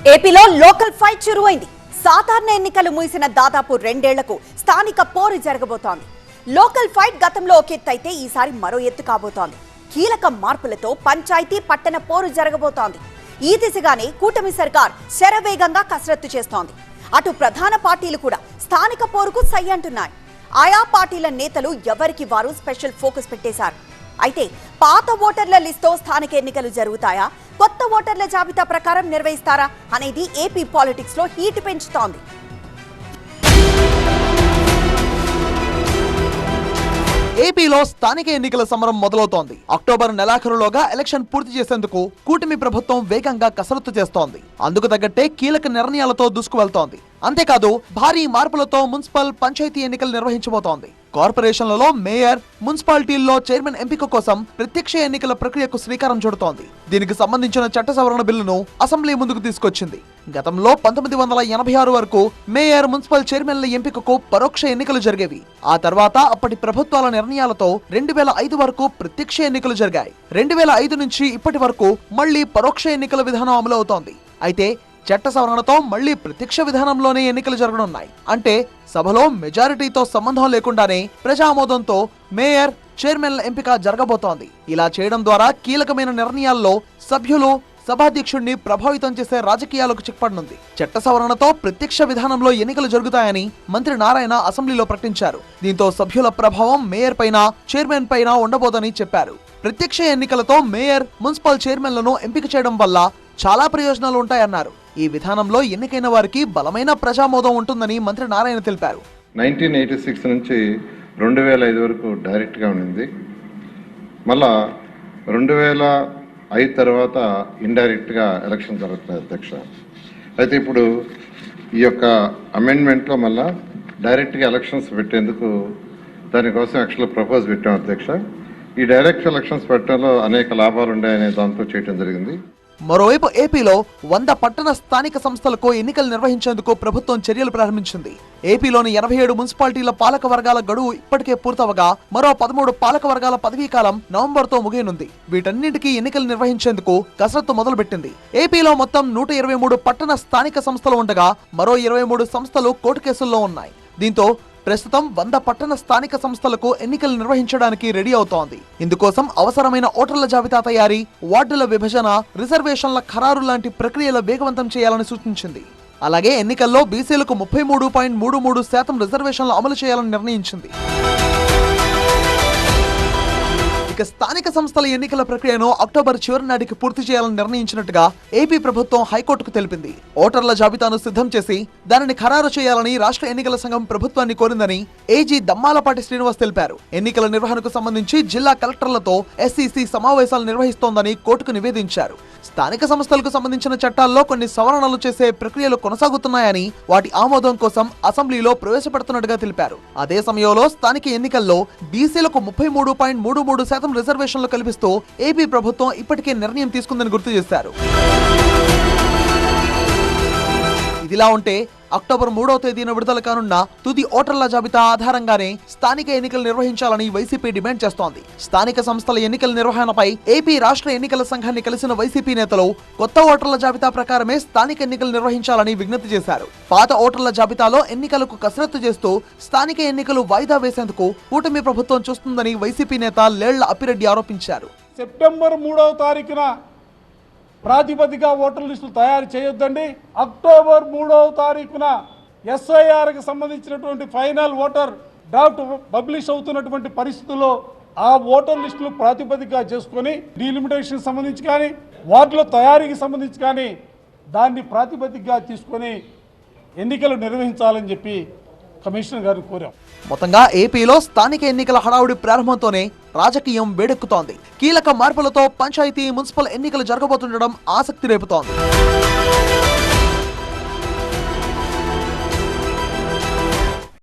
ఏపీలో local fight చురువైంది. సాధారణ ఎన్నికలు ముగిసిన దాదాపు 2 ఏళ్లకు స్థానిక పోరు జరగబోతోంది. లోకల్ ఫైట్ గతంలో ఒక ఎత్తు అయితే ఈసారి మరో ఎత్తు కాబోతోంది. కీలక మార్పులతో పంచాయతీ పట్టణ పోరు జరగబోతోంది. ఈ దిశగానే కూటమి సర్కార్ శరవేగంగా కసరత్తు చేస్తోంది. అటు ప్రధాన పార్టీలు కూడా స్థానిక పోరుకు సై అంటున్నాయి. ఆయా పార్టీల నేతలు ఎవరికి వారు స్పెషల్ ఫోకస్ పెట్టేశారు. అయితే పాత ఓటర్ల లిస్టుతో స్థానిక ఎన్నికలు జరుగుతాయా, కొత్త ఓటర్ల జాబితా ప్రకారం నిర్వహిస్తారా అనేది ఏపీ పాలిటిక్స్ లో హీట్ పెంచుతోంది. ఏపీలో స్థానిక ఎన్నికల సమరం మొదలవుతోంది. అక్టోబర్ నెలాఖరులోగా ఎలక్షన్ పూర్తి చేసేందుకు కూటమి ప్రభుత్వం వేగంగా కసరత్తు చేస్తోంది. అందుకు తగ్గట్టే కీలక నిర్ణయాలతో దూసుకువెళ్తోంది. అంతేకాదు భారీ మార్పులతో మున్సిపల్ పంచాయతీ ఎన్నికలు నిర్వహించబోతోంది. కార్పొరేషన్లలో మేయర్, మున్సిపాలిటీల్లో చైర్మన్ ఎంపిక కోసం ప్రత్యక్ష ఎన్నికల ప్రక్రియకు శ్రీకారం చుడుతోంది. దీనికి సంబంధించిన చట్ట సవరణ బిల్లును అసెంబ్లీ ముందుకు తీసుకొచ్చింది. గతంలో 1986 వరకు మేయర్, మున్సిపల్ చైర్మన్ల ఎంపికకు పరోక్ష ఎన్నికలు జరిగేవి. ఆ తర్వాత అప్పటి ప్రభుత్వాల నిర్ణయాలతో 2005 వరకు ప్రత్యక్ష ఎన్నికలు జరిగాయి. 2005 నుంచి ఇప్పటి వరకు మళ్లీ పరోక్ష ఎన్నికల విధానం అమలు అవుతోంది. అయితే చట్ట సవరణతో మళ్లీ ప్రత్యక్ష విధానంలోనే ఎన్నికలు జరగనున్నాయి. అంటే సభలో మెజారిటీతో సంబంధం లేకుండానే ప్రజామోదంతో మేయర్, చైర్మన్ల ఎంపిక జరగబోతోంది. ఇలా చేయడం ద్వారా కీలకమైన నిర్ణయాల్లో సభ్యులు, సభాధ్యక్షుడిని ప్రభావితం చేసే రాజకీయాలకు చిక్పడనుంది. చట్ట సవరణతో ప్రత్యక్ష విధానంలో ఎన్నికలు జరుగుతాయని మంత్రి నారాయణ అసెంబ్లీలో ప్రకటించారు. దీంతో సభ్యుల ప్రభావం మేయర్ పైన, చైర్మన్ పైన ఉండబోదని చెప్పారు. ప్రత్యక్ష ఎన్నికలతో మేయర్, మున్సిపల్ చైర్మన్లను ఎంపిక చేయడం వల్ల చాలా ప్రయోజనాలు ఉంటాయన్నారు. ఈ విధానంలో ఎన్నికైన వారికి బలమైన ప్రజామోదం ఉంటుందని మంత్రి నారాయణ తెలిపారు. 1986 నుంచి 2005 వరకు డైరెక్ట్గా ఉండింది. మళ్ళా 2005 తర్వాత ఇండైరెక్ట్గా ఎలక్షన్ జరుగుతుంది అధ్యక్ష. అయితే ఇప్పుడు ఈ యొక్క అమెండ్మెంట్లో మళ్ళా డైరెక్ట్గా ఎలక్షన్స్ పెట్టేందుకు దానికోసం యాక్చువల్గా ప్రపోజ్ పెట్టాం అధ్యక్ష. ఈ డైరెక్ట్ ఎలక్షన్స్ పెట్టడంలో అనేక లాభాలు ఉన్నాయనే దాంతో చేయడం జరిగింది. మరోవైపు ఏపీలో 100 పట్టణ స్థానిక సంస్థలకు ఎన్నికలు నిర్వహించేందుకు ప్రభుత్వం చర్యలు ప్రారంభించింది. ఏపీలోని 87 మున్సిపాలిటీల పాలక వర్గాల గడువు ఇప్పటికే పూర్తవగా మరో 13 పాలక వర్గాల పదవీకాలం నవంబర్తో ముగియనుంది. వీటన్నింటికీ ఎన్నికలు నిర్వహించేందుకు కసరత్తు మొదలుపెట్టింది. ఏపీలో మొత్తం 123 పట్టణ స్థానిక సంస్థలు ఉండగా మరో 23 సంస్థలు కోర్టు కేసుల్లో ఉన్నాయి. దీంతో ప్రస్తుతం 100 పట్టణ స్థానిక సంస్థలకు ఎన్నికలు నిర్వహించడానికి రెడీ అవుతోంది. ఇందుకోసం అవసరమైన ఓటర్ల జాబితా తయారీ, వార్డుల విభజన, రిజర్వేషన్ల ఖరారు లాంటి ప్రక్రియలు వేగవంతం చేయాలని సూచించింది. అలాగే ఎన్నికల్లో బీసీలకు 33.33% రిజర్వేషన్లు అమలు చేయాలని నిర్ణయించింది. ఇక స్థానిక సంస్థల ఎన్నికల ప్రక్రియను అక్టోబర్ చివరి నాటికి పూర్తి చేయాలని నిర్ణయించినట్టుగా ఏపీ ప్రభుత్వం హైకోర్టుకు తెలిపింది. ఓటర్ల జాబితాను సిద్ధం చేసి దానిని ఖరారు చేయాలని రాష్ట్ర ఎన్నికల సంఘం ప్రభుత్వాన్ని కోరిందని ఏజీ దమ్మాలపాటి శ్రీనివాస్ తెలిపారు. ఎన్నికల నిర్వహణకు సంబంధించి జిల్లా కలెక్టర్లతో ఎస్ఈసీ సమావేశాలు నిర్వహిస్తోందని కోర్టుకు నివేదించారు. స్థానిక సంస్థలకు సంబంధించిన చట్టాల్లో కొన్ని సవరణలు చేసే ప్రక్రియలు కొనసాగుతున్నాయని, వాటి ఆమోదం కోసం అసెంబ్లీలో ప్రవేశపెడుతున్నట్టుగా తెలిపారు. అదే సమయంలో స్థానిక ఎన్నికల్లో బీసీలకు 33.33% రిజర్వేషన్లు కల్పిస్తూ ఏపీ ప్రభుత్వం ఇప్పటికే నిర్ణయం తీసుకుందని గుర్తు చేశారు. ఇదిలా ఉంటే అక్టోబర్ 3వ తేదీన విడుదల కానున్న తుది ఓటర్ల జాబితా ఆధారంగానే స్థానిక ఎన్నికలు నిర్వహించాలని వైసీపీ డిమాండ్ చేస్తోంది. స్థానిక సంస్థల ఎన్నికల నిర్వహణపై ఏపీ రాష్ట్ర ఎన్నికల సంఘాన్ని కలిసిన వైసీపీ నేతలు కొత్త ఓటర్ల జాబితా ప్రకారమే స్థానిక ఎన్నికలు నిర్వహించాలని విజ్ఞప్తి చేశారు. పాత ఓటర్ల జాబితాలో ఎన్నికలకు కసరత్తు చేస్తూ స్థానిక ఎన్నికలు వాయిదా వేసేందుకు కూటమి ప్రభుత్వం చూస్తుందని వైసీపీ నేత లేళ్ల అప్పిరెడ్డి ఆరోపించారు. సెప్టెంబర్ 3వ తారీఖున ప్రాతిపదిక ఓటర్ లిస్టులు తయారు చేయొద్దండి. అక్టోబర్ 3వ తారీఖున ఎస్ఐఆర్కి సంబంధించినటువంటి ఫైనల్ ఓటర్ డ్రాఫ్ట్ పబ్లిష్ అవుతున్నటువంటి పరిస్థితుల్లో ఆ ఓటర్ లిస్టులు ప్రాతిపదికగా చేసుకొని డీలిమిటేషన్ సంబంధించి కానీ, వార్డుల తయారీకి సంబంధించి కానీ దాన్ని ప్రాతిపదికగా తీసుకొని ఎన్నికలు నిర్వహించాలని చెప్పి కమిషనర్ గారిని కోరాం. మొత్తంగా ఏపీలో స్థానిక ఎన్నికల హడావుడి ప్రారంభంతోనే రాజకీయం వేడెక్కుతోంది. కీలక మార్పులతో పంచాయతీ, మున్సిపల్ ఎన్నికలు జరగబోతుండడం ఆసక్తి రేపుతోంది.